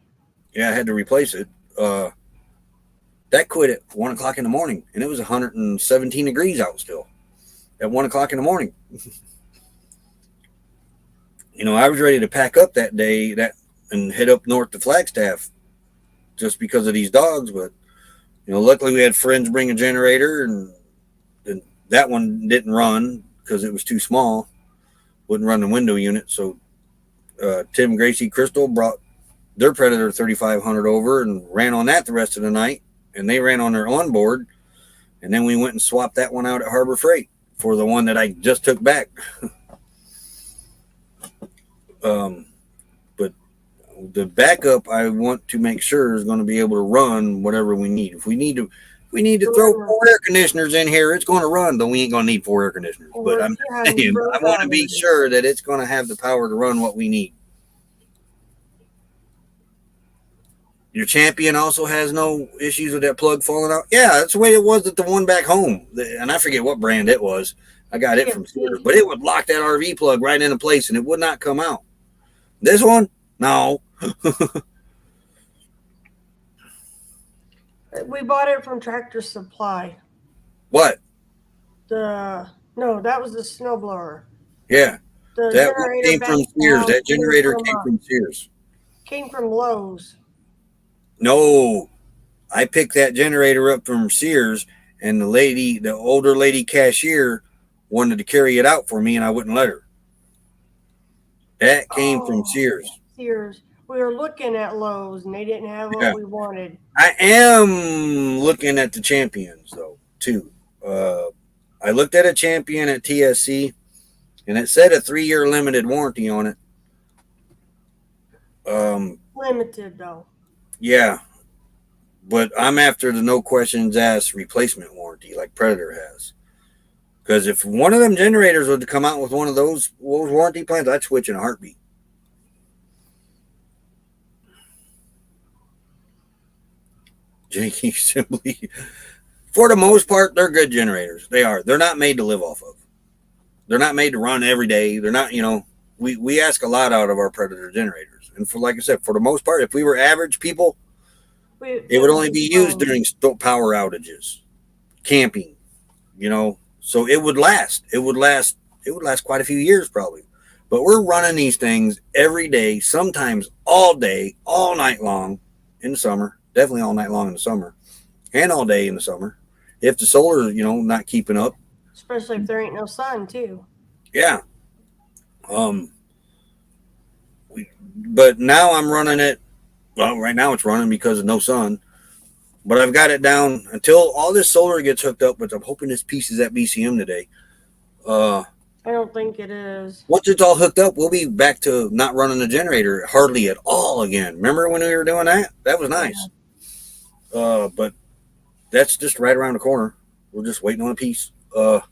Yeah, I had to replace it. That quit at 1 o'clock in the morning, and it was 117 degrees out still at 1 o'clock in the morning. I was ready to pack up that day and head up north to Flagstaff just because of these dogs. But, luckily we had friends bring a generator, and that one didn't run because it was too small. Wouldn't run the window unit. So Tim, Gracie, Crystal brought their Predator 3500 over and ran on that the rest of the night. And they ran on their onboard. And then we went and swapped that one out at Harbor Freight for the one that I just took back. But the backup I want to make sure is going to be able to run whatever we need. If we need to throw 4 air conditioners in here, it's going to run, though we ain't going to need 4 air conditioners. But I'm saying, I want to be sure that it's going to have the power to run what we need. Your Champion also has no issues with that plug falling out. Yeah, that's the way it was at the one back home. And I forget what brand it was. I got it from Sears. But it would lock that RV plug right into place, and it would not come out. This one? No. We bought it from Tractor Supply. What? No, that was the snowblower. Yeah. The that one came from Sears. That generator came from Sears. Came from Lowe's. No. I picked that generator up from Sears, and the older lady cashier wanted to carry it out for me, and I wouldn't let her. That came from Sears. Sears. We were looking at Lowe's, and they didn't have what we wanted. I am looking at the Champions, though, too. I looked at a Champion at TSC, and it said a 3-year limited warranty on it. Limited, though. Yeah. But I'm after the no questions asked replacement warranty like Predator has. Because if one of them generators were to come out with one of those warranty plans, I'd switch in a heartbeat. Janky simply, for the most part, they're good generators. They are. They're not made to live off of. They're not made to run every day. They're not, we ask a lot out of our Predator generators. And like I said, for the most part, if we were average people, it would only be used during power outages, camping, so it would last. It would last quite a few years probably. But we're running these things every day, sometimes all day, all night long in the summer. Definitely all night long in the summer, and all day in the summer. If the solar, not keeping up, especially if there ain't no sun too. Yeah. But now I'm running it. Well, right now it's running because of no sun. But I've got it down until all this solar gets hooked up. But I'm hoping this piece is at BCM today. I don't think it is. Once it's all hooked up, we'll be back to not running the generator hardly at all again. Remember when we were doing that? That was nice. But that's just right around the corner. We're just waiting on a piece. But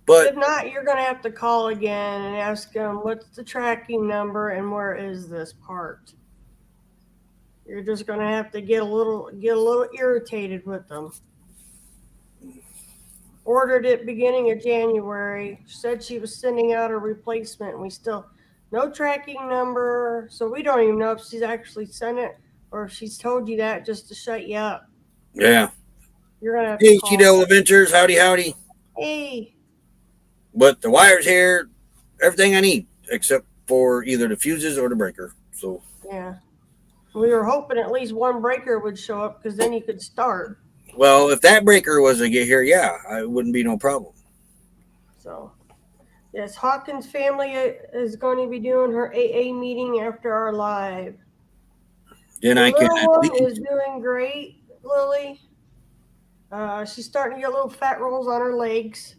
if not, you're going to have to call again and ask them what's the tracking number and where is this part. You're just going to have to get a little irritated with them. ordered it beginning of January. Said she was sending out a replacement. And we still no tracking number, so we don't even know if she's actually sent it or if she's told you that just to shut you up. Yeah. You're gonna have to Hey, call. Sheedale Adventures, howdy, howdy. Hey, But the wire's here, everything I need, except for either the fuses or the breaker. So, yeah. We were hoping at least one breaker would show up because then you could start. well, if that breaker was to get here, yeah, it wouldn't be no problem. So, yes, Hawkins family is going to be doing her AA meeting after our live. Then The I can little at one is least, doing great, Lily. She's starting to get little fat rolls on her legs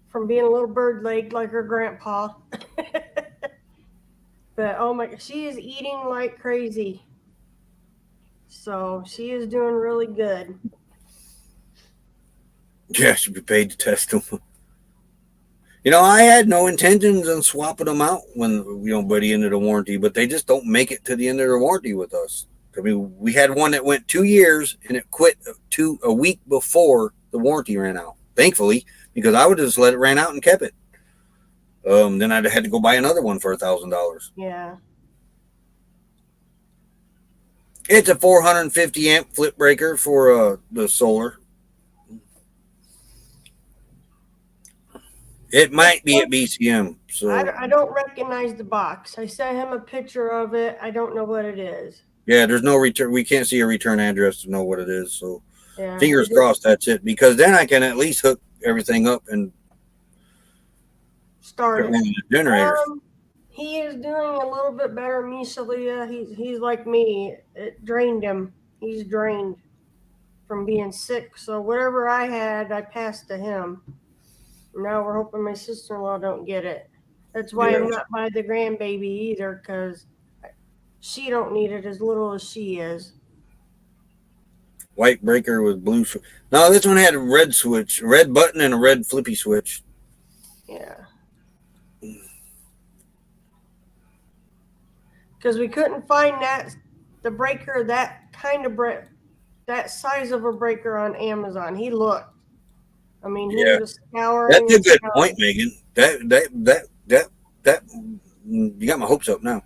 from being a little bird legged like her grandpa. But oh my, she is eating like crazy. So she is doing really good. yeah, should be paid to test them. You know, I had no intentions on swapping them out when, by the end of the warranty, but they just don't make it to the end of the warranty with us. I mean, we had one that went 2 years and it quit a week before the warranty ran out. Thankfully, because I would have just let it ran out and kept it. Then I'd have had to go buy another one for $1,000. Yeah. It's a 450 amp flip breaker for the solar. It might be at BCM. So I don't recognize the box. I sent him a picture of it. I don't know what it is. yeah, there's no return. We can't see a return address to know what it is. So Yeah. fingers crossed that's it, because then I can at least hook everything up and Start put it it. in the generator. He is doing a little bit better, Misalia. He's like me. It drained him. He's drained from being sick. So whatever I had, I passed to him. Now we're hoping my sister-in-law don't get it. That's why I'm not by the grandbaby either, because she don't need it as little as she is. White breaker with blue. No, this one had a red switch, red button, and a red flippy switch. Yeah. Because we couldn't find the breaker, that kind of that size of a breaker on Amazon. He looked. I mean, he was scouring. That's a good point, Megan. That you got my hopes up now.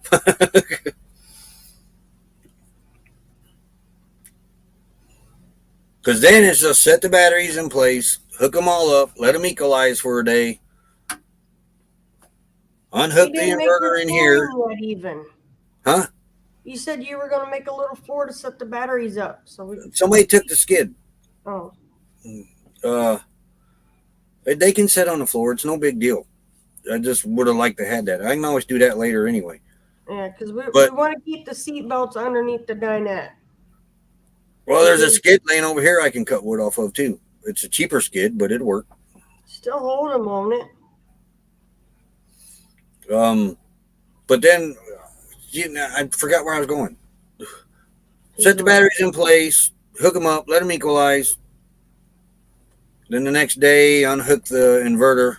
Because then it's just set the batteries in place, hook them all up, let them equalize for a day, unhook the inverter in here. Yet even. Huh? You said you were going to make a little floor to set the batteries up. Somebody took the skid. Oh. They can sit on the floor. It's no big deal. I just would have liked to have that. I can always do that later anyway. Yeah, because we want to keep the seat belts underneath the dinette. Well, there's a skid laying over here I can cut wood off of too. It's a cheaper skid, but it'd work. Still hold them, won't it? But then, I forgot where I was going. Set the batteries in place, hook them up, let them equalize. Then the next day, unhook the inverter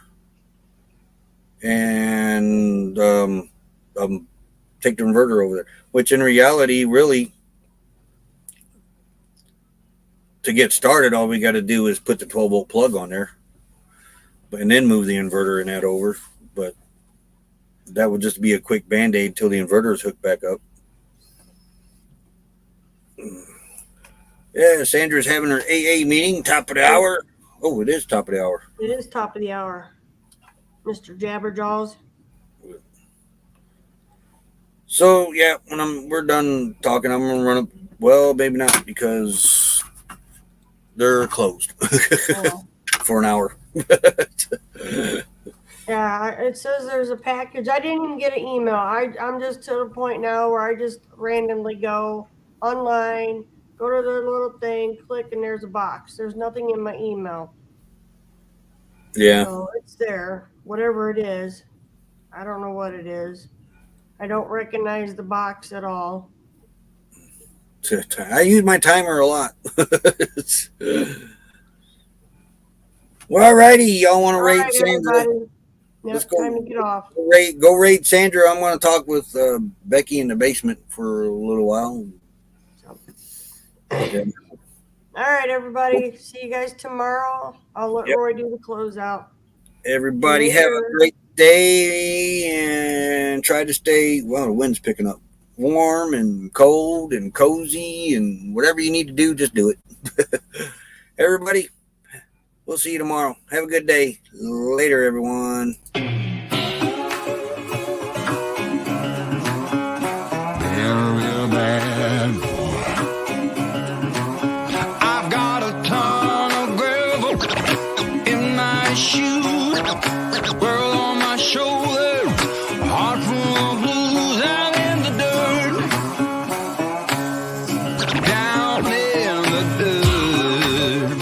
and take the inverter over there. Which in reality, really, to get started, all we got to do is put the 12-volt plug on there, and then move the inverter and that over. But that would just be a quick band-aid till the inverter is hooked back up. Yeah, Sandra's having her AA meeting, top of the hour. Oh, it is top of the hour. It is top of the hour, Mr. Jabberjaws. So yeah, when we're done talking, I'm gonna run up. Well, maybe not, because they're closed for an hour. Yeah, it says there's a package. I didn't even get an email. I'm just to the point now where I just randomly go online, go to the little thing, click, and there's a box. There's nothing in my email. Yeah. So it's there, whatever it is. I don't know what it is. I don't recognize the box at all. I use my timer a lot. Well, alrighty, y'all want to raid Sandra? Yep, Let's go. time to get off. Go raid Sandra. I'm going to talk with Becky in the basement for a little while. All right, everybody. See you guys tomorrow. I'll let Yep. Roy do the closeout. Everybody have a Later. great day and try to stay, well, the wind's picking up, warm and cold and cozy, and whatever you need to do, just do it. Everybody, we'll see you tomorrow. Have a good day. Later, everyone. Real bad boy. I've got a ton of gravel in my shoes, world on my shoulder, heart full of blues. I'm in the dirt, down in the dirt.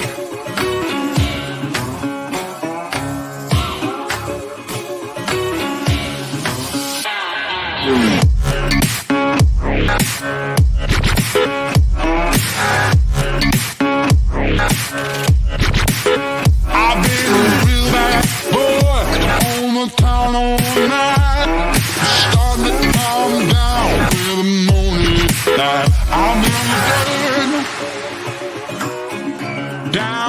I've been a real bad boy on the town all night. Starting to calm down with the morning light. I'm in the dirt, down